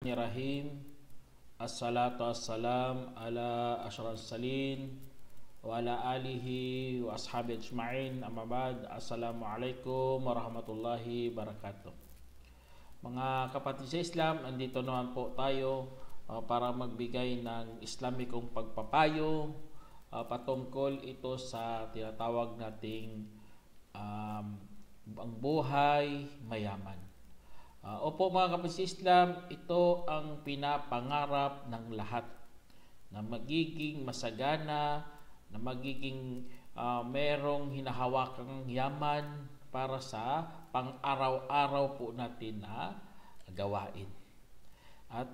Bismillahirrahmanirrahim. Assalatu wassalam ala asyrafil salin wa ala alihi wa ashabi ajma'in. Amma ba'd. Assalamualaikum warahmatullahi wabarakatuh. Mga kapatid sa Islam, andito naman po tayo para magbigay ng Islamikong pagpapayo patungkol ito sa tinatawag nating ang buhay mayaman. Opo mga kapatid sa Islam, ito ang pinapangarap ng lahat na magiging masagana, na magiging merong hinahawakang yaman para sa pang-araw-araw po natin na gawain. At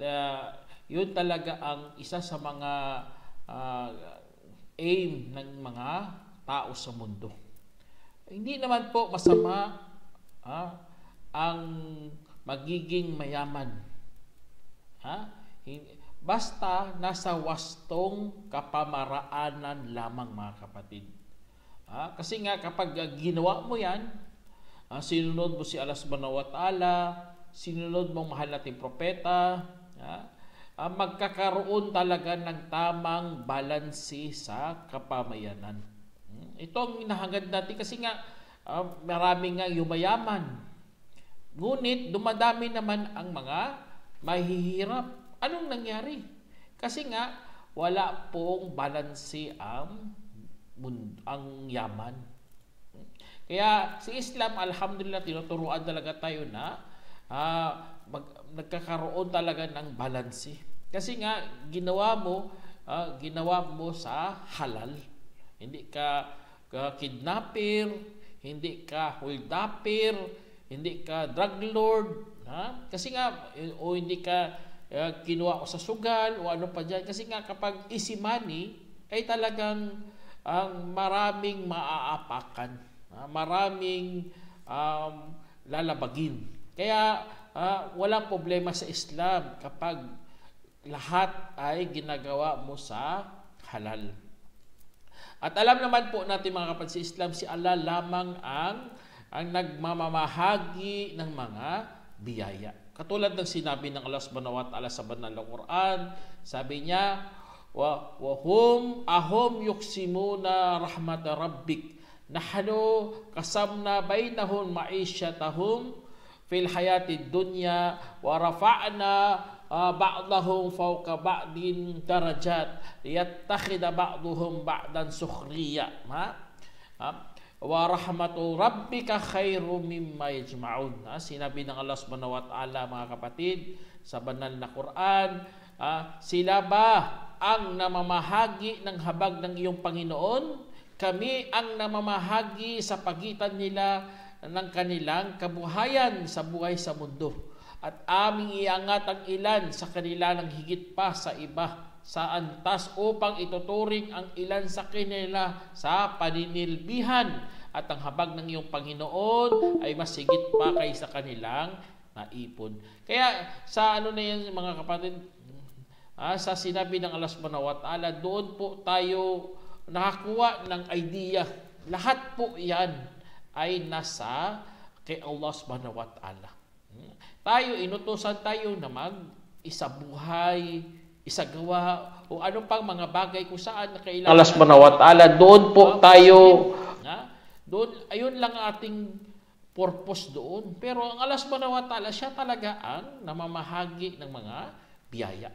yun talaga ang isa sa mga aim ng mga tao sa mundo. Hindi naman po masama ang magiging mayaman. Basta nasa wastong kapamaraanan lamang mga kapatid. Kasi nga kapag ginawa mo yan, sinunod mo si Allah subhanahu wa ta'ala, sinunod mo mahal nating propeta, magkakaroon talaga ng tamang balanse sa kapamayanan. Ito ang hinahangad natin kasi nga marami nga yumayaman. Ngunit dumadami naman ang mga mahihirap. Anong nangyari? Kasi nga wala pong balanse ang yaman. Kaya si Islam, alhamdulillah, tinuturuan talaga tayo na nagkakaroon talaga ng balanse. Kasi nga ginawa mo sa halal. Hindi ka kidnapper, hindi ka holdupper, hindi ka drug lord, kasi nga o hindi ka kinuha ko sa sugal o ano pa dyan. Kasi nga kapag easy money ay talagang maraming maaapakan, maraming lalabagin. Kaya walang problema sa Islam kapag lahat ay ginagawa mo sa halal. At alam naman po natin mga kapatid sa Islam, si Allah lamang ang nagmamahagi ng mga biyaya. Katulad ng sinabi ng Allah subhanahu wa ta'ala sa banal na Quran, sabi niya, ahum yuksimuna rahmat rabbik nahnu qasamna bainahum ma'isyatahum fil hayatid dunya wa rafa'na ba'dahum fawqa ba'din darajat liyattakhidha ba'duhum ba'dan sukhriya. Wa rahmatu rabbika khairum mimma yajma'un. Sinabi ng Allah subhanahu wa ta'ala mga kapatid sa banal na Quran, sila ba ang namamahagi ng habag ng iyong Panginoon? Kami ang namamahagi sa pagitan nila ng kanilang kabuhayan sa buhay sa mundo. At aming iangat ang ilan sa kanila ng higit pa sa iba sa antas upang ituturing ang ilan sa kanila sa paninilbihan, at ang habag ng iyong Panginoon ay mas higit pa kaysa kanilang naipon. Kaya sa ano na yan mga kapatid, sa sinabi ng Allah subhanahu wa ta'ala, doon po tayo nakakuha ng idea. Lahat po yan ay nasa kay Allah subhanahu wa ta'ala. Tayo, inutusan tayo na mag-isabuhay, isagawa, o anong pang mga bagay kung saan kailangan Allah subhanahu wa ta'ala, doon po tayo doon, ayun lang ating purpose doon. Pero ang Allah subhanahu wa ta'ala, siya talaga ang namamahagi ng mga biyaya.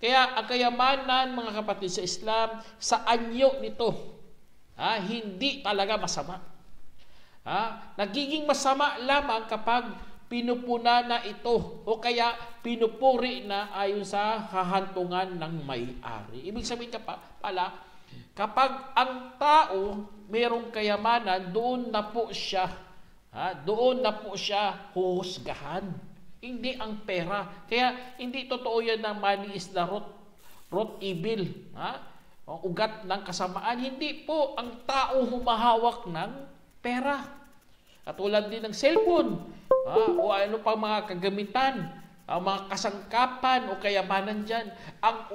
Kaya ang kayamanan mga kapatid sa Islam, sa anyo nito, hindi talaga masama. Nagiging masama lamang kapag pinupuna na ito o kaya pinupuri na ayon sa hahantungan ng may-ari. Ibig sabihin pala, kapag ang tao mayroong kayamanan, doon na po siya huhusgahan. Hindi ang pera. Kaya hindi totoo yan na money is the root evil. Ugat ng kasamaan. Hindi po ang tao humahawak ng pera. Katulad din ng cellphone. O ano pang mga kagamitan. Ang mga kasangkapan o kayamanan dyan, ang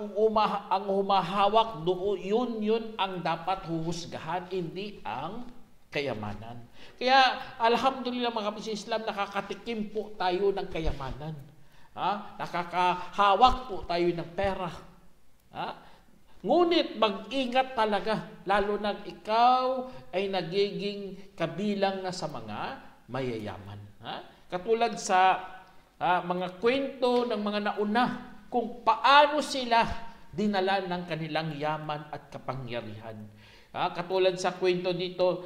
humahawak doon, yun ang dapat huhusgahan, hindi ang kayamanan. Kaya alhamdulillah mga kapatid sa Islam, nakakatikim po tayo ng kayamanan. Nakakahawak po tayo ng pera. Ngunit mag-ingat talaga, lalo na ikaw ay nagiging kabilang na sa mga mayayaman. Katulad sa mga kwento ng mga nauna, kung paano sila dinala ng kanilang yaman at kapangyarihan. Katulad sa kwento dito,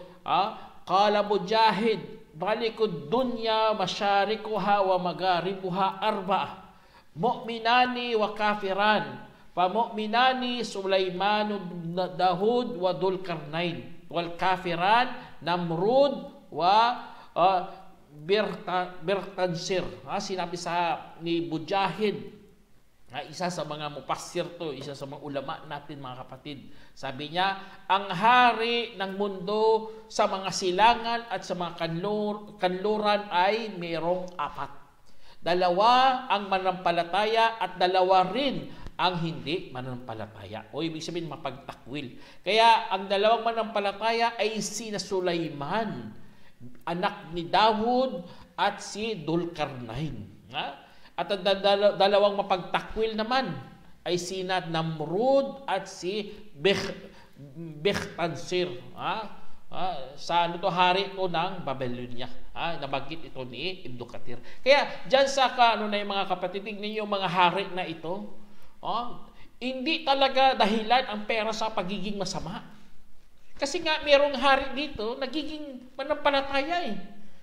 Qala Mujahid, Balikud dunya masyarikuha wa magaribuha arba'a, mu'minani wa kafiran, Pamu'minani Sulaiman Dahud wa Dulkarnain, wal kafiran Namrud wa Birtansir. Sinabi ni Mujahid, isa sa mga mupassir to, isa sa mga ulama natin mga kapatid. Sabi niya, ang hari ng mundo sa mga silangan at sa mga kanluran ay mayroong 4. 2 ang manampalataya at 2 rin ang hindi manampalataya. O ibig sabihin mapagtakwil. Kaya ang 2 manampalataya ay sina Sulaiman, anak ni Dawud, at si Dulkarnain. At ang 2 mapagtakwil naman ay sina Namrud at si Birtansir. Sa hari ito ng Babylonia. Nabanggit ito ni Ibn Kathir. Kaya dyan sa yung mga kapatid, tignan yung mga hari na ito. Hindi talaga dahilan ang pera sa pagiging masama. Kasi nga mayroong hari dito, nagiging manampalataya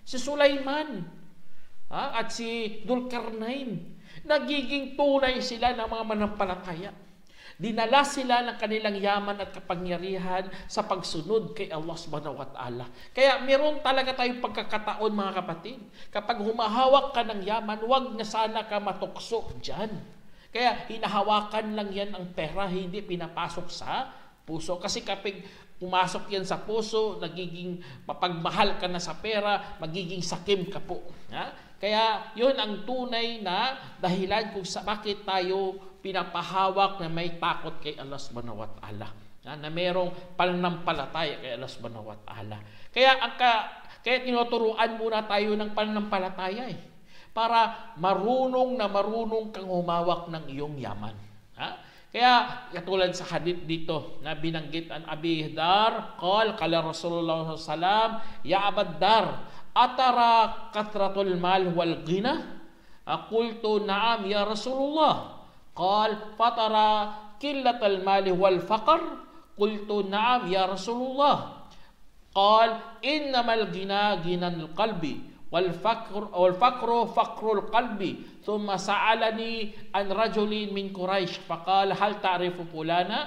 si Sulaiman at si Dulkarnain. Nagiging tunay sila ng mga manampalataya. Dinala sila ng kanilang yaman at kapangyarihan sa pagsunod kay Allah subhanahu wa ta'ala. Kaya meron talaga tayong pagkakataon mga kapatid. Kapag humahawak ka ng yaman, huwag na sana ka matukso dyan. Kaya hinahawakan lang yan ang pera, hindi pinapasok sa puso. Kasi kapag pumasok yan sa puso, nagiging mapagmahal ka na sa pera, magiging sakim ka po. Kaya yun ang tunay na dahilan kung bakit tayo pinapahawak na may takot kay Allah subhanahu wa ta'ala. Na mayroong pananampalataya kay Allah subhanahu wa ta'ala. Kaya tinuturuan muna tayo ng pananampalataya para marunong kang humawak ng iyong yaman. Kaya katulad sa hadith dito na binanggit an Abi Dar, qala Rasulullah sallallahu alaihi wasallam, ya Abad Dar, atara kathratul mal wal ghina? Qultu na'am ya Rasulullah. Qal fatara qillatal mal wal faqr? Qultu na'am ya Rasulullah. Qal innamal ghina ghinal qalbi والفقر فقر القلب ثم سألني عن رجل من قريش فقال هل تعرف فلانا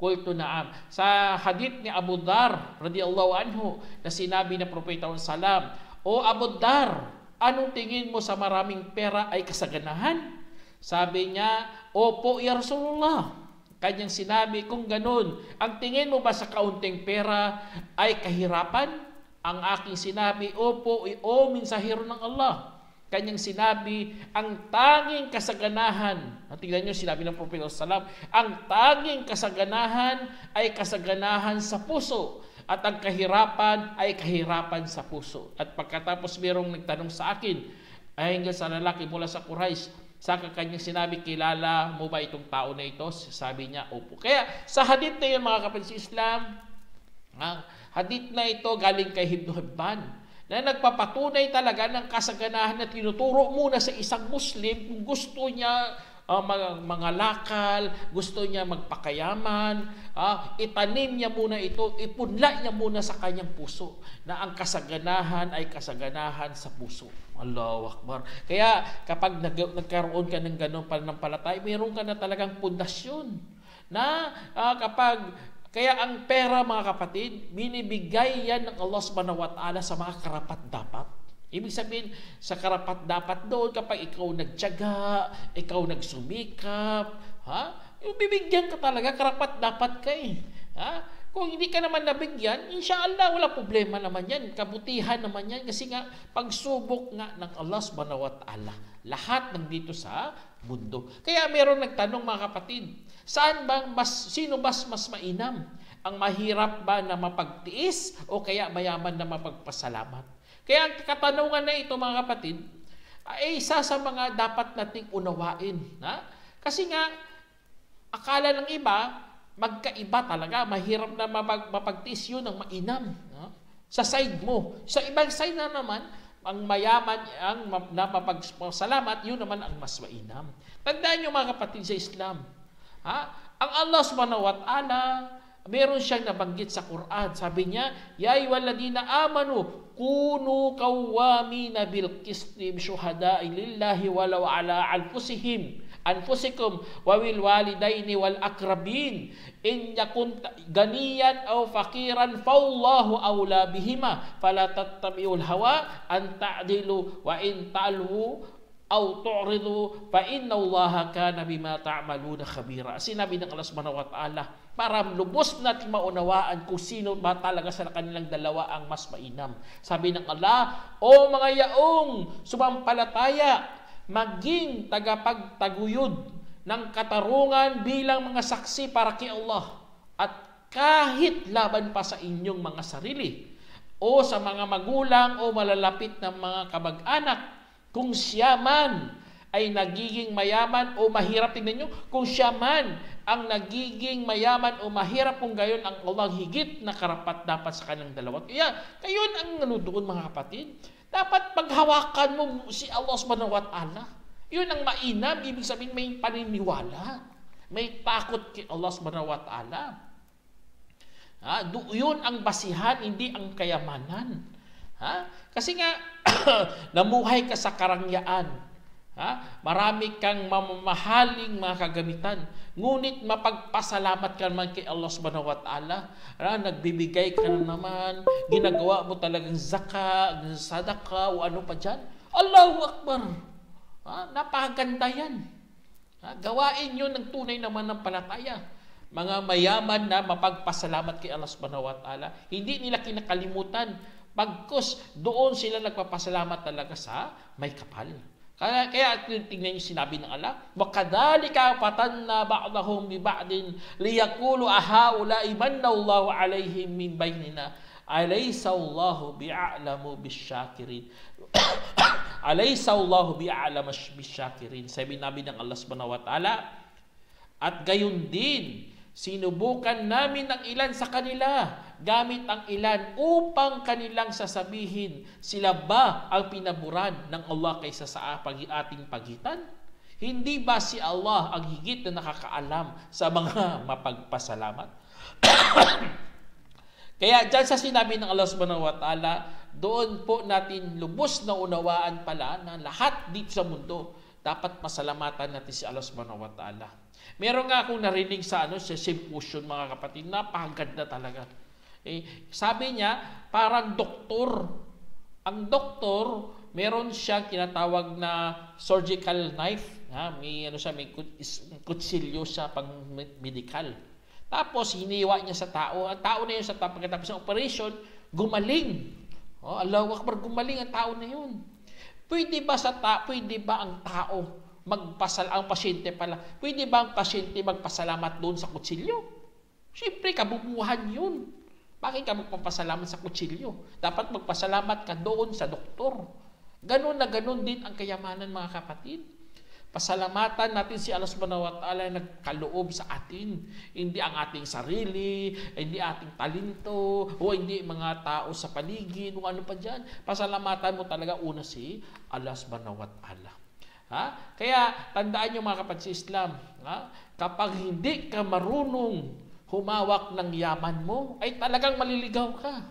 قلت نعم. Sa hadith ni Abu Dar radhiyallahu anhu na sinabi ng Propeta sallam, O Abu Dar, anong tingin mo sa maraming pera ay kasaganahan? Sabi niya, opo ya Rasulullah. Kanyang sinabi, kung ganun, ang tingin mo ba sa kaunting pera ay kahirapan? Ang aking sinabi, opo, o mensahero ng Allah. Kanyang sinabi, ang tanging kasaganahan, tingnan nyo, sinabi ng Propeta sallam, ang tanging kasaganahan ay kasaganahan sa puso, at ang kahirapan ay kahirapan sa puso. At pagkatapos mayroong nagtanong sa akin, ay hingga sa lalaki mula sa Quraysh, saka kanyang sinabi, kilala mo ba itong tao na ito? Sabi niya, opo. Kaya sa hadith na yun, mga kapatid sa Islam, hadith na ito galing kay Ibn Hibban na nagpapatunay talaga ng kasaganahan na tinuturo muna sa isang Muslim kung gusto niya mangalakal, gusto niya magpakayaman, itanim niya muna ito, ipunla niya muna sa kanyang puso na ang kasaganahan ay kasaganahan sa puso. Allahu Akbar. Kaya kapag nagkaroon ka ng ganong pananampalataya, mayroon ka na talagang pundasyon na kaya ang pera, mga kapatid, binibigay yan ng Allah subhanahu wa ta'ala sa mga karapat-dapat. Ibig sabihin, sa karapat-dapat doon, kapag ikaw nagtiyaga, ikaw nagsumikap, yung bibigyan ka talaga, karapat-dapat ka Kung hindi ka naman nabigyan, inshallah, wala problema naman yan. Kabutihan naman yan. Kasi nga, pagsubok nga ng Allah subhanahu wa ta'ala. Lahat ng dito sa mundo. Kaya meron nagtanong, mga kapatid, sino mas mainam? Ang mahirap ba na mapagtiis o kaya mayaman na mapagpasalamat? Kaya ang katanungan na ito, mga kapatid, ay isa sa mga dapat nating unawain. Kasi nga, akala ng iba, magkaiba talaga. Mahirap na mapagtiis yun ng mainam. Sa side mo. Sa ibang side na naman, ang mayaman, ang napapagpasalamat, yun naman ang mas mainam. Tandaan nyo mga kapatid sa Islam. Ang Allah subhanahu wa ta'ala, meron siyang nabanggit sa Quran. Sabi niya, Ya ayyuhalladhina amanu, kunu qawwamina bil qisti syuhada'i lillahi walau ala anfusikum wa wil walidaini wal akrabin in yakun ganiyan aw faqiran fallahu awla bihima fala tattabi'ul hawa an ta'dilu wa in ta'alhu aw tu'ridu fa innallaha kana bima ta'maluna khabira. Sinabi ng Allah subhanahu wa ta'ala para lubos natin maunawaan kung sino ba talaga sa kanilang dalawa ang mas mainam. Sabi ng Allah, o mga yaong sumampalataya, maging tagapagtaguyod ng katarungan bilang mga saksi para kay Allah at kahit laban pa sa inyong mga sarili o sa mga magulang o malalapit na mga kamag-anak, kung siya man ay nagiging mayaman o mahirap. Tingnan nyo, kung siya man ang nagiging mayaman o mahirap, kung gayon ang Allah higit na karapat dapat sa kanilang dalawa. Kaya, kayon ang doon mga kapatid. Dapat paghawakan mo si Allah subhanahu wa ta'ala. Yun ang mainam. Ibig sabihin may paniniwala. May takot kay Allah subhanahu wa ta'ala. Yun ang basihan, hindi ang kayamanan. Kasi nga, namuhay ka sa karangyaan. Marami kang mamahaling mga kagamitan. Ngunit mapagpasalamat ka naman kay Allah subhanahu wa ta'ala. Nagbibigay ka na naman. Ginagawa mo talagang zaka, sadaka, o ano pa dyan. Allahu Akbar. Napakaganda yan. Gawain yun ng tunay naman ng palataya. Mga mayaman na mapagpasalamat kay Allah subhanahu wa ta'ala. Hindi nila kinakalimutan. Pagkus, doon sila nagpapasalamat talaga sa may kapal. Kaya tingnan niyo sinabi ng Allah, وَكَذَلِكَ فَتَنَّا بَعْضَهُمْ بِبَعْضٍ لِيَقُولُوا أَهَؤُلَاءِ مَنَّ اللَّهُ عَلَيْهِمْ مِنْ بَيْنِنَا أَلَيْسَ اللَّهُ بِأَعْلَمُ بِالشَّاكِرِينَ أَلَيْسَ اللَّهُ بِأَعْلَمُ بِالشَّاكِرِينَ. Sabi namin ng Allah subhanahu wa ta'ala, at gayon din, sinubukan namin ang ilan sa kanila gamit ang ilan upang kanilang sasabihin, sila ba ang pinaburan ng Allah kaysa sa ating pagitan? Hindi ba si Allah ang higit na nakakaalam sa mga mapagpasalamat? Kaya dyan sa sinabi ng Allah subhanahu wa ta'ala, doon po natin lubos na unawaan pala na lahat dito sa mundo, dapat pasalamatan natin si Allah subhanahu wa ta'ala. Meron nga akong narinig sa symposium mga kapatid, napakaganda talaga. Sabi niya, parang doktor. Ang doktor, meron siyang tinatawag na surgical knife. May kutsilyo siya pang medical. Tapos, hiniwa niya sa tao. Ang tao na yun sa pagkatapos ng operation, gumaling. Allahu Akbar, gumaling ang tao na yun. Pwede ba ang tao ang pasyente pala, pwede ba ang pasyente magpasalamat doon sa kutsilyo? Siyempre, kabubuhan yun. Bakit ka magpapasalamat sa kutsilyo? Dapat magpasalamat ka doon sa doktor. Ganon na ganon din ang kayamanan mga kapatid. Pasalamatan natin si Allah subhanahu wa ta'ala na nagkaloob sa atin. Hindi ang ating sarili, hindi ating talento, o hindi mga tao sa paligid, o ano pa dyan. Pasalamatan mo talaga una si Allah subhanahu wa ta'ala. Kaya tandaan nyo mga kapatid sa Islam, kapag hindi ka marunong humawak ng yaman mo, ay talagang maliligaw ka.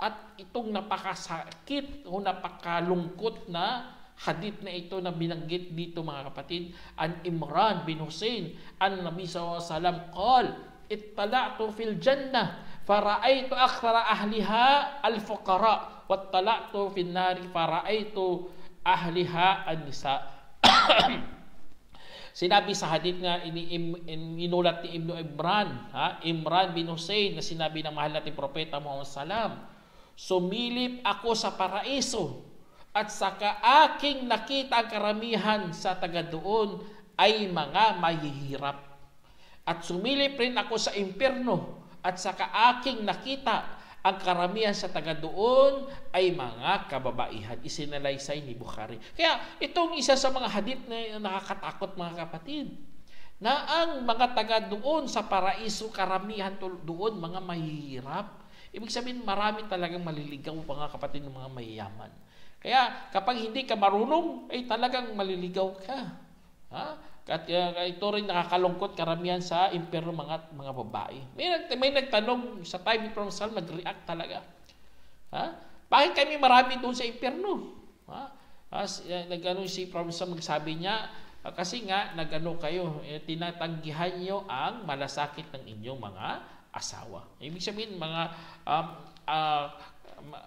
At itong napakasakit o napakalungkot na hadith na ito na binanggit dito mga kapatid, an Imran bin Hussein, an Nabi sallallahu alaihi wasallam qal, ittala'tu fil jannah fara'aytu akthara ahliha al-fuqara wattala'tu fin nari fara'aytu ahliha an-nisa. Sinabi sa hadith nga inulat ni Imran bin Hussein, na sinabi ng mahal nating propeta Muhammad sallam, sumilip ako sa paraiso at saka aking nakita ang karamihan sa taga doon ay mga mahihirap. At sumilip rin ako sa impyerno at saka aking nakita ang karamihan sa taga doon ay mga kababaihan. Isinalaysay ni Bukhari. Kaya itong isa sa mga hadith na nakakatakot mga kapatid, na ang mga taga doon sa paraiso, karamihan doon mga mahihirap. Ibig sabihin marami talagang maliligaw mga kapatid ng mga mayayaman. Kaya kapag hindi ka marunong, ay talagang maliligaw ka. Ha? At ito rin nakakalungkot karamihan sa impyerno mga babae. May nagtanong sa time ni Prophet Sallam, nag-react talaga. Ha? Bakit kami marami doon sa impyerno? Ha? Nagano si Prophet Sallam, magsabi niya, kasi nga nagano kayo, tinatanggihan niyo ang malasakit ng inyong mga asawa. Ibig sabihin mga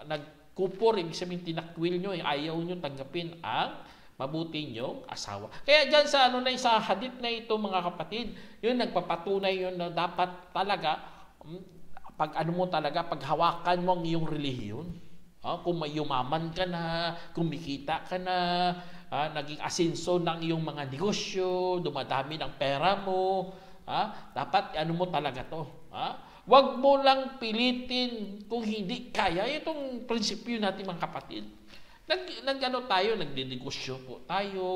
nagkupor, ibig sabihin tinakwil niyo, ayaw niyo tanggapin ang mabuti niyong asawa. Kaya dyan sa sa hadith na ito mga kapatid, yun nagpapatunay yun na dapat talaga pag paghawakan mo ang iyong relihiyon. Kung may yumaman ka na, kumikita ka na, naging asenso ng iyong mga negosyo, dumadami ng pera mo, dapat mo talaga to. Wag mo lang pilitin kung hindi kaya. Itong prinsipyo natin mga kapatid. Nagdinegosyo po tayo.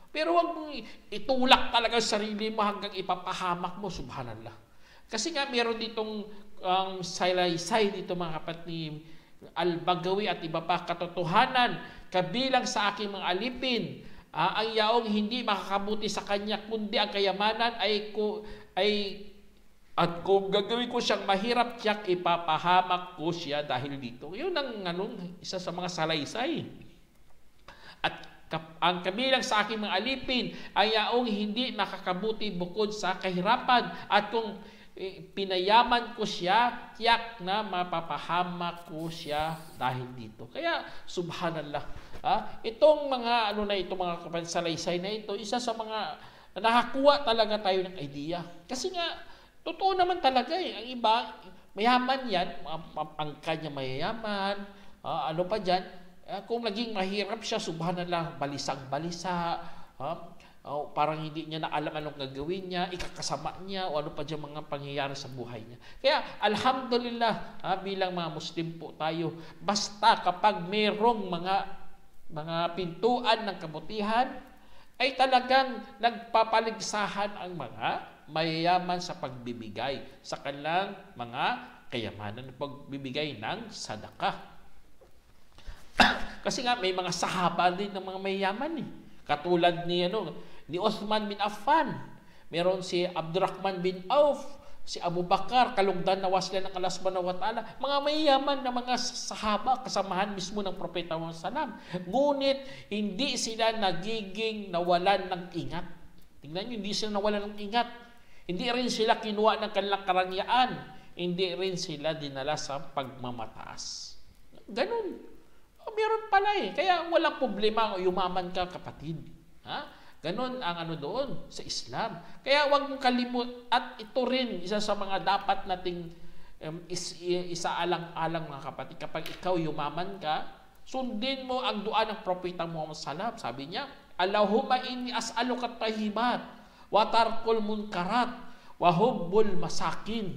Pero wag mong itulak talaga sa sarili mo hanggang ipapahamak mo, subhanallah. Kasi nga meron ditong salaysay dito mga kapatid, Al-Bagawi at iba pa, katotohanan, kabilang sa aking mga alipin, ang yaong hindi makakabuti sa kanya, kundi ang kayamanan at kung gagawin ko siyang mahirap, tiyak ipapahamak ko siya dahil dito. Yun ang isa sa mga salaysay. At ang kabilang sa aking mga alipin ay yaong hindi makakabuti bukod sa kahirapan. At kung pinayaman ko siya, tiyak na mapapahamak ko siya dahil dito. Kaya subhanallah. Itong mga mga salaysay na ito, isa sa mga nakakuha talaga tayo ng idea. Kasi nga totoo naman talaga Ang iba, mayaman yan, ang kanya mayayaman, ano pa dyan, kung naging mahirap siya, subhanallah, balisang-balisa, parang hindi niya na alam anong gagawin niya, ikakasama niya, o ano pa dyan mga pangyayari sa buhay niya. Kaya, alhamdulillah, bilang mga Muslim po tayo, basta kapag merong mga pintuan ng kabutihan, ay talagang nagpapaligsahan ang mga mayayaman sa pagbibigay sa kanilang mga kayamanan, pagbibigay ng sadakah. Kasi nga may mga sahaba din ng mga mayayaman Katulad ni Uthman bin Affan, meron si Abdurrahman bin Auf, si Abu Bakar, kalugdan na wasila ng Allah subhanahu wa ta'ala, mga mayayaman na mga sahaba, kasamahan mismo ng Propeta Muhammad sallam. Ngunit hindi sila nagiging nawalan ng ingat. Tingnan nyo, hindi sila nawalan ng ingat. Hindi rin sila kinuha ng kanilang karangyaan. Hindi rin sila dinala sa pagmamataas. Ganun. Meron pala Kaya walang problema kung yumaman ka, kapatid. Ganun ang doon sa Islam. Kaya huwag mong kalimut. At ito rin, isa sa mga dapat nating isaalang-alang mga kapatid. Kapag ikaw yumaman ka, sundin mo ang dua ng Propeta Muhammad sallam. Sabi niya, Allahumma inni as'aluka tahibat wa tarkul munkarat wa hubbul masakin.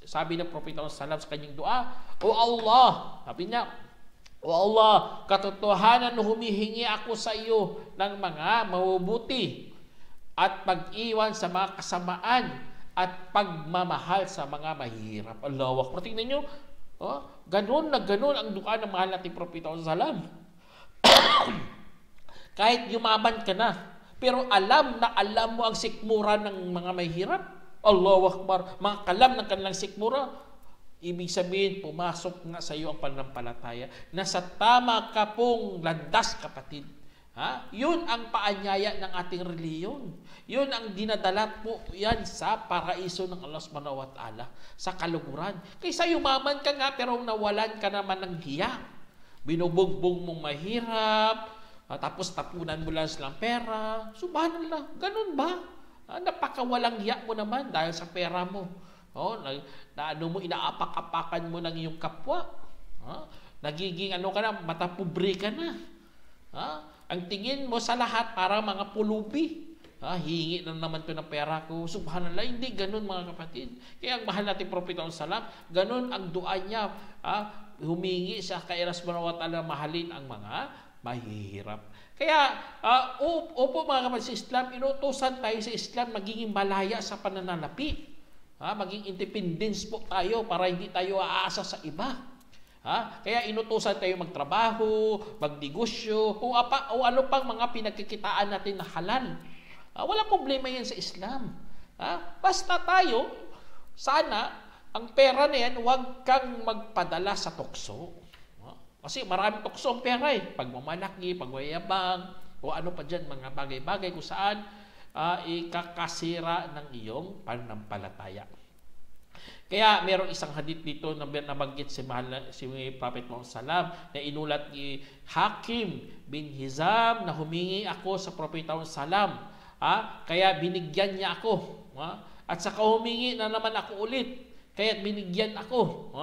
Sabi ng Propeta sallam sa kanyang dua, O Allah, sabi niya, O Allah, katotohanan humihingi ako sa iyo ng mga mabubuti at pag-iwan sa mga kasamaan at pagmamahal sa mga mahihirap. Allahu Akbar. Tingnan nyo, ganun ang dua ng mahal nating Propeta sallam. Kahit yumaman ka na, pero alam mo ang sikmura ng mga mahirap. Allahu Akbar. Mga kalam ng kanilang sikmura. Ibig sabihin, pumasok nga sa iyo ang pananampalataya. Nasa tama ka pong landas, kapatid. Yun ang paanyaya ng ating reliyon. Yun ang dinadala po yan sa paraiso ng Allah subhanahu wa ta'ala, sa kaluguran. Kaysa yumaman ka nga, pero nawalan ka naman ng hiya. Binubugbog mong mahirap, tapos tapunan mo lang silang pera. Subhanallah, ganun ba? Napakawalang hiya mo naman dahil sa pera mo. Inaapak-apakan mo ng iyong kapwa. Nagiging ka na, matapobre ka na. Ang tingin mo sa lahat para mga pulubi. Hingi na naman to ng pera ko. Subhanallah, hindi ganun mga kapatid. Kaya ang mahal natin Propeta Salam, ganun ang dua niya. Humingi siya kay Allah subhanahu wa ta'ala mahalin ang mga mahihirap. Kaya, opo mga kapatid sa Islam, inutusan tayo sa Islam magiging malaya sa pananalapi. Maging independence po tayo para hindi tayo aasa sa iba. Kaya inutusan tayo magtrabaho, magnegosyo, o ano pang mga pinagkikitaan natin na halal. Wala problema yan sa Islam. Basta tayo, sana, ang pera na yan, huwag kang magpadala sa tukso. Kasi maraming tukso ang pera pagmamalaki, pagmayabang, o ano pa dyan, mga bagay-bagay kung saan ikakasira ng iyong pananampalataya. Kaya mayroong isang hadith dito na nabanggit si Prophet Muhammad Salam na inulat ni Hakim bin Hizam na humingi ako sa Prophet Muhammad Salam. Kaya binigyan niya ako. At saka humingi na naman ako ulit. Kaya binigyan ako.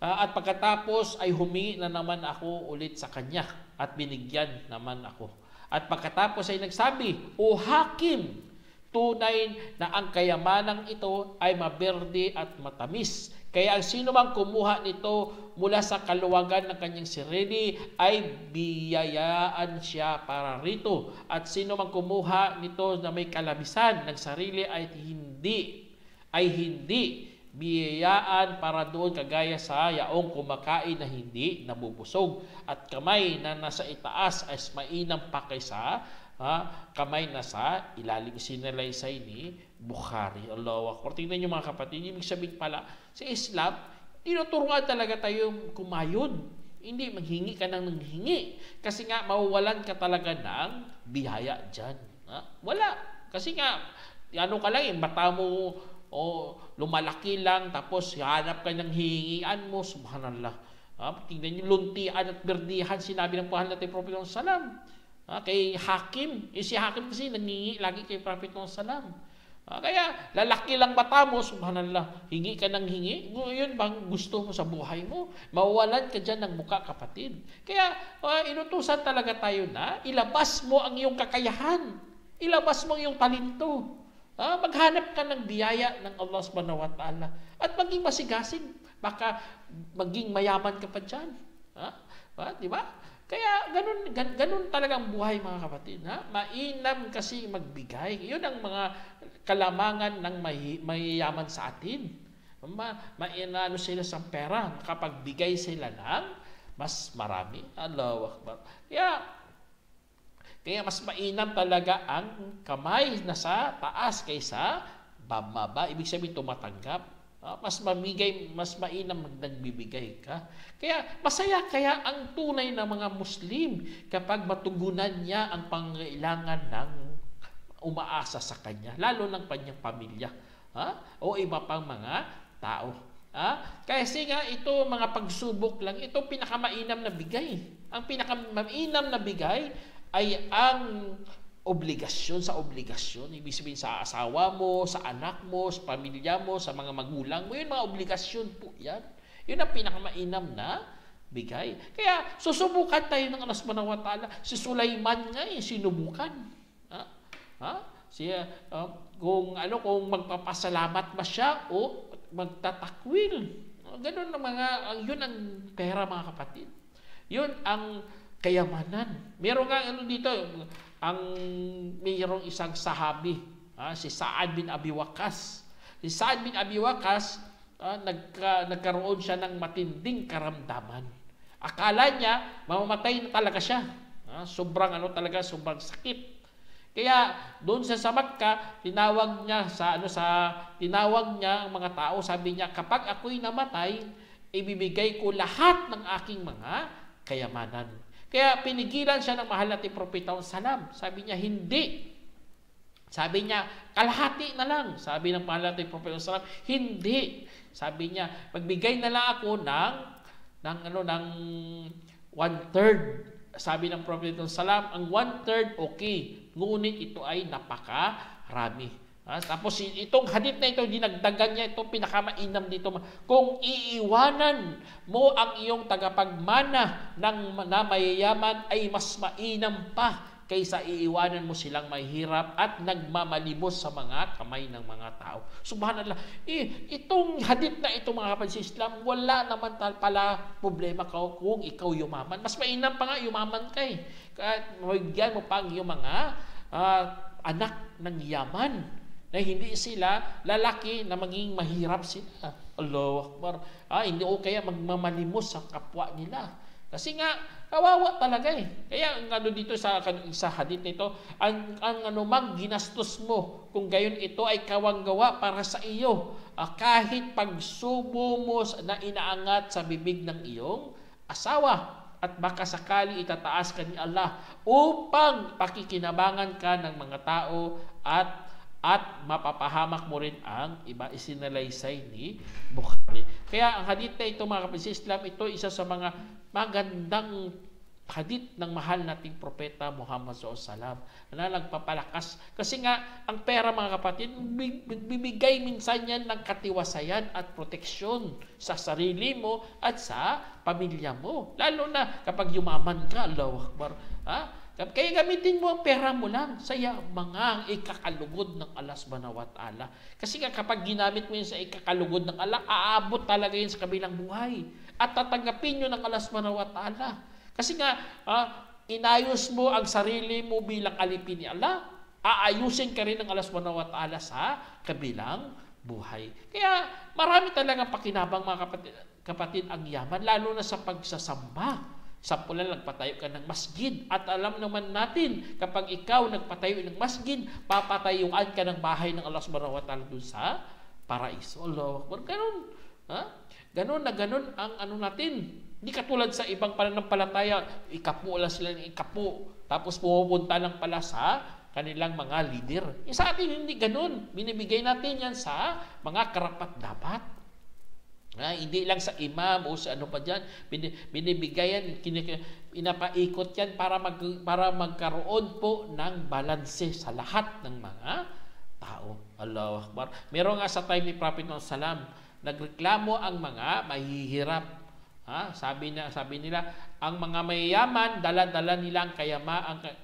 At pagkatapos ay humingi na naman ako ulit sa kanya. At binigyan naman ako. At pagkatapos ay nagsabi, O Hakim, tunay na ang kayamanang ito ay maberde at matamis. Kaya ang sino mang kumuha nito mula sa kaluwagan ng kanyang sarili ay biyayaan siya para rito. At sino mang kumuha nito na may kalamisan ng sarili ay hindi biyayaan para doon kagaya sa yaong kumakain na hindi nabubusog at kamay na nasa itaas ay mainam pa kaysa kamay na sa ilalim. Sinalaysay ni Bukhari. Allahu Akbar. Tingnan niyo mga kapatid, ibig sabihin pala sa Islam, tinuturuan talaga tayo kumayod. Hindi maghingi ka nang nanghingi kasi nga mawawalan ka talaga ng biyaya dyan. Wala. Kasi nga ano ka lang, mata mo lumalaki lang, tapos hanap ka ng hihingian mo, subhanallah. Tingnan niyo, luntian at berdihan, sinabi ng mahal natin Prophet Salam. Kay Hakim, si Hakim kasi nangingi lagi kay Prophet Salam. Kaya lalaki lang mata mo, subhanallah, hingi ka ng hingi. Yun bang gusto mo sa buhay mo? Mawawalan ka dyan ng muka, kapatid. Kaya inutusan talaga tayo na ilabas mo ang iyong kakayahan. Ilabas mo ang iyong talento. Maghanap ka ng biyaya ng Allah subhanahu wa ta'ala at maging masigasig, baka maging mayaman ka pa dyan. Di ba? Kaya ganun talagang buhay mga kapatid. Mainam kasi magbigay. Yun ang mga kalamangan ng mayayaman sa atin. Mainano sila sa pera, kapag bigay sila ng mas marami. Allahu Akbar. Kaya mas mainam talaga ang kamay na sa taas kaysa bababa. Ibig sabihin tumatanggap. Mas mainam nagbibigay ka. Kaya masaya kaya ang tunay na mga Muslim kapag matugunan niya ang pangailangan ng umaasa sa kanya, lalo ng kanyang pamilya, o iba pang mga tao. Kasi nga ito mga pagsubok lang, ito pinakamainam na bigay. Ang pinakamainam na bigay ay ang obligasyon sa obligasyon. Ibig sabihin sa asawa mo, sa anak mo, sa pamilya mo, sa mga magulang mo. Yun, mga obligasyon po yan. Yun ang pinakamainam na bigay. Kaya susubukan tayo ng Allah subhanahu wa ta'ala. Si Sulaiman nga sinubukan. Kung magpapasalamat ba siya o magtatakwil. Ganun yun ang pera mga kapatid. Yun ang kayamanan. Meron nga dito, mayroong isang sahabi, si Sa'ad bin Abi Waqqas. Si Sa'ad bin Abi Waqqas, nagkaroon siya ng matinding karamdaman. Akala niya, mamamatay na talaga siya. Sobrang sakit. Kaya doon sa Makkah, tinawag niya ang mga tao, sabi niya, kapag ako'y namatay, ibibigay ko lahat ng aking mga kayamanan. Kaya pinigilan siya ng mahal natin Propeta Salam. Sabi niya, hindi. Sabi niya, kalahati na lang. Sabi ng mahal natin Propeta Salam, hindi. Sabi niya, magbigay na lang ako ng 1/3. Sabi ng Propeta Salam, ang 1/3 okay. Ngunit ito ay napakarami. Tapos itong hadith na ito, dinagdagan niya, itong pinakamainam dito. Kung iiwanan mo ang iyong tagapagmana na mayayaman, ay mas mainam pa kaysa iiwanan mo silang mahirap at nagmamalimos sa mga kamay ng mga tao. Subhanallah. Itong hadith na ito mga kapatid sa Islam, wala naman pala problema kung ikaw yumaman. Mas mainam pa nga yumaman ka eh. At mabigyan mo pang yung mga anak ng yaman na hindi sila lalaki na maging mahirap sila. Allahu Akbar. Hindi o kaya magmamalimos sa kapwa nila. Kasi nga, kawawa talaga eh. Kaya ang dito sa hadith nito, ang anumang ginastos mo, kung gayon ito ay kawanggawa para sa iyo, kahit pagsubo mo na inaangat sa bibig ng iyong asawa, at baka sakali itataas ka ni Allah upang pakikinabangan ka ng mga tao at mapapahamak mo rin ang iba, isinalaysay ni Bukhari. Kaya ang hadith na ito mga kapatid sa Islam, ito isa sa mga magandang hadith ng mahal nating propeta Muhammad SAW na nagpapalakas. Kasi nga, ang pera mga kapatid, bibigay minsan yan ng katiwasayan at proteksyon sa sarili mo at sa pamilya mo. Lalo na kapag yumaman ka, Allahu Akbar. Kaya gamitin mo ang pera mo lang sa mga ikakalugod ng Allah subhanahu wa ta'ala. Kasi kapag ginamit mo yun sa ikakalugod ng Allah, aabot talaga yun sa kabilang buhay. At tatanggapin nyo ng Allah subhanahu wa ta'ala. Kasi nga, inayos mo ang sarili mo bilang alipin ni Allah, aayusin ka rin ng Allah subhanahu wa ta'ala sa kabilang buhay. Kaya marami talagang pakinabang mga kapatid ang yaman, lalo na sa pagsasamba. Sampulan, nagpatayo ka ng masjid. At alam naman natin, kapag ikaw nagpatayo ng masjid, papatayuan ka ng bahay ng Allah subhanahu wa ta'ala dun sa paraiso. Allah, ganun. Ganun na ganun ang natin. Hindi katulad sa ibang pananampalataya, ikapo lang sila ng ikapo. Tapos pumupunta lang pala sa kanilang mga leader. Sa atin hindi ganun. Binibigay natin yan sa mga karapat-dapat. Hindi lang sa imam o sa ano pa dyan, binibigay yan, pinapaikot yan para magkaroon po ng balanse sa lahat ng mga tao. Allahu Akbar. Meron nga sa time ni Prophet Muhammad, nagreklamo ang mga mahihirap. Sabi nila, ang mga mayayaman, dala-dala nila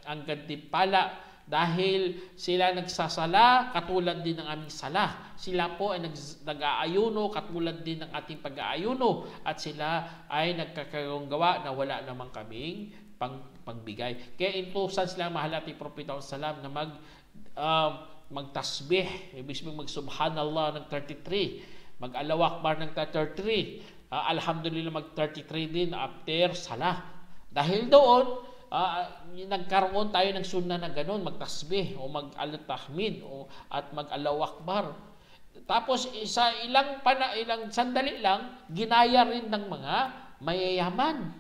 ang gantimpala dahil sila nagsasala katulad din ng aming sala. Sila po ay nag-aayuno katulad din ng ating pag-aayuno at sila ay nagkakaroon gawa na wala namang kaming pagbigay. Kaya intusan sila mahal ating Propeta sallam na magtasbih, ibig sabihin mag-subhanallah ng 33, mag-Allahu Akbar ng 33, alhamdulillah mag-33 din after salah. Dahil doon nagkaroon tayo ng sunnah na gano'n, magtasbih o mag-al-tahmid at mag-Allahu Akbar. Tapos ilang sandali lang, ginaya rin ng mga mayayaman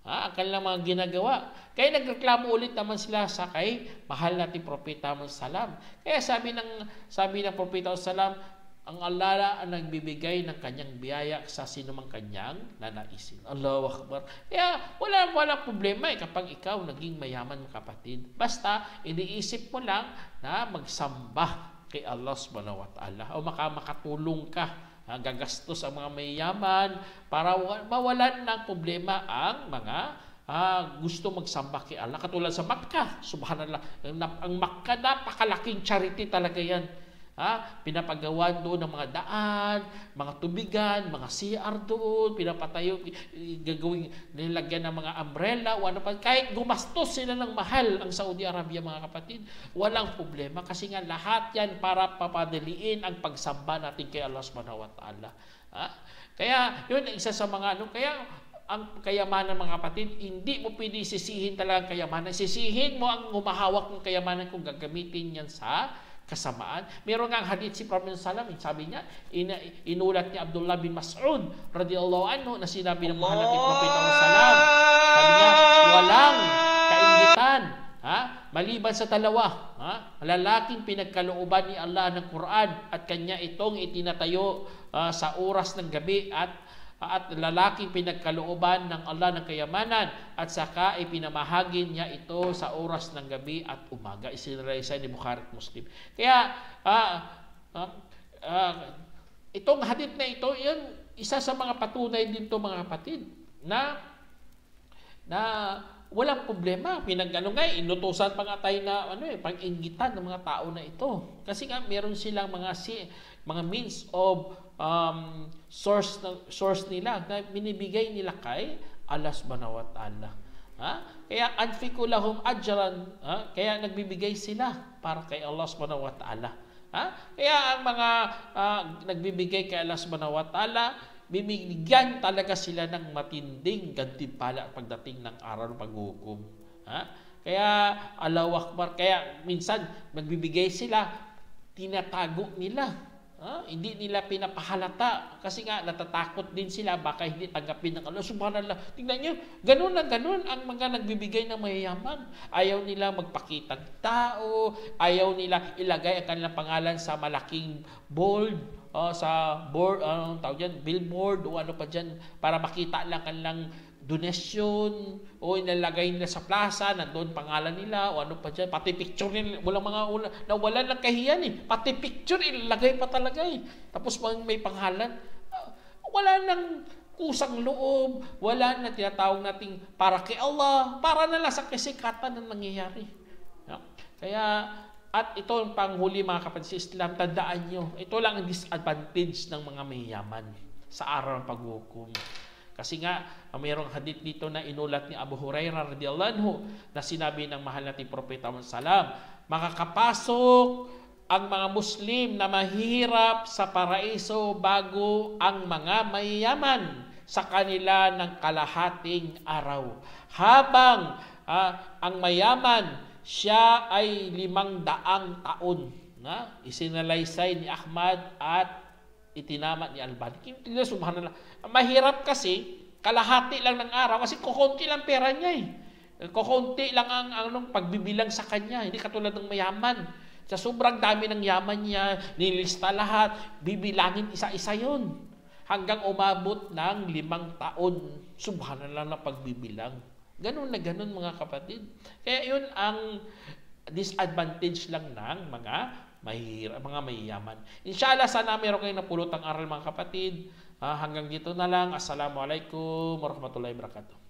ang kanilang mga ginagawa. Kaya nagreklamo ulit naman sila sa kay mahal nating Propeta Muhammad sallam. Kaya sabi ng Propeta sallam, ang Allah ang nagbibigay ng kanyang biyaya sa sino mang kanyang nanaisin. Allahu Akbar. Kaya wala problema kapag ikaw naging mayaman mga kapatid. Basta iniisip mo lang na magsamba kay Allah subhanahu wa ta'ala o makatulong ka, gagastos ang mga mayayaman para mawalan ng problema ang mga gusto magsamba kay Allah. Katulad sa Makkah, subhanallah. Ang Makkah, napakalaking charity talaga yan. Pinapagawa doon ng mga daan, mga tubigan, mga CR doon, pinapatayo, gagawing nilagyan ng mga umbrella, kahit gumastos sila ng mahal ang Saudi Arabia mga kapatid, walang problema kasi nga lahat yan para papadaliin ang pagsamba natin kay Allah subhanahu wa ta'ala. Kaya yun isa sa mga kaya ang kayamanan mga kapatid, hindi mo pwede sisihin talaga ang kayamanan. Sisihin mo ang humahawak ng kayamanan kung gagamitin yan sa kasamaan. Meron nga ang hadith si Prophet sallam, sabi niya, inulat ni Abdullah bin Mas'ud radhiyallahu anhu na sinabi ng mahal nating Prophet sallam. Sabi niya, walang kaingitan, maliban sa dalawa, lalaking pinagkalooban ni Allah ng Quran at kanya itong itinatayo sa oras ng gabi at lalaking pinagkalooban ng Allah ng kayamanan at saka ipinamahagi niya ito sa oras ng gabi at umaga. Isinalaysay ni Bukhari at Muslim. Kaya itong hadith na ito, yan isa sa mga patunay din to mga kapatid na walang problema. Pinag-ano nga, inutusan pa nga tayo na pag-inggitan ng mga tao na ito. Kasi nga meron silang mga means of source nila na binibigay nila kay Allah subhanahu wa ta'ala. Kaya anfiqu lahum ajran, kaya nagbibigay sila para kay Allah subhanahu wa ta'ala. Kaya ang mga nagbibigay kay Allah subhanahu wa ta'ala, bibigyan talaga sila ng matinding gantimpala pagdating ng araw ng paghuhukom. Kaya Allahu Akbar, kaya minsan magbibigay sila, tinatago nila. Hindi nila pinapahalata kasi nga natatakot din sila baka hindi tanggapin ng Allah subhanallah. Tingnan niyo, ganun na ganun ang mga nagbibigay ng mayayaman. Ayaw nila magpakita ng tao, ayaw nila ilagay ang kanilang pangalan sa malaking bold, sa board, tawag dyan, billboard o ano pa dyan para makita lang kanilang donation o inalagay nila sa plaza, nandoon pangalan nila o ano pa dyan, pati picture nila, walang mga nawalan ng kahiyan pati picture ilalagay pa talaga tapos may pangalan, wala nang kusang loob, wala na tinatawag nating para kay Allah, para na lang sa kasikatan ng nangyayari. Kaya at ito ang panghuli mga kapatid sa Islam, tandaan nyo, ito lang ang disadvantage ng mga mayayaman sa araw ng paghuhukom. Kasi nga, mayroong hadith dito na inulat ni Abu Hurairah radhiyallahu anhu na sinabi ng mahal nating Propeta Muhammad sallam, makakapasok ang mga Muslim na mahirap sa paraiso bago ang mga mayayaman sa kanila ng kalahating araw. Habang ang mayaman, siya ay 500 taon. Isinalaysay ni Ahmad at itinamat ni Albani. Subhanallah. Mahirap kasi, kalahati lang ng araw kasi kukunti lang pera niya Kukunti lang ang pagbibilang sa kanya. Hindi katulad ng mayaman. Sa sobrang dami ng yaman niya, nilista lahat, bibilangin isa-isa yun. Hanggang umabot ng 5 taon. Subhanallah na pagbibilang. Ganun na ganun mga kapatid. Kaya yun ang disadvantage lang ng mga mayayaman. Inshallah, sana meron kayong napulot ang aral mga kapatid. Hanggang dito na lang. Assalamualaikum warahmatullahi wabarakatuh.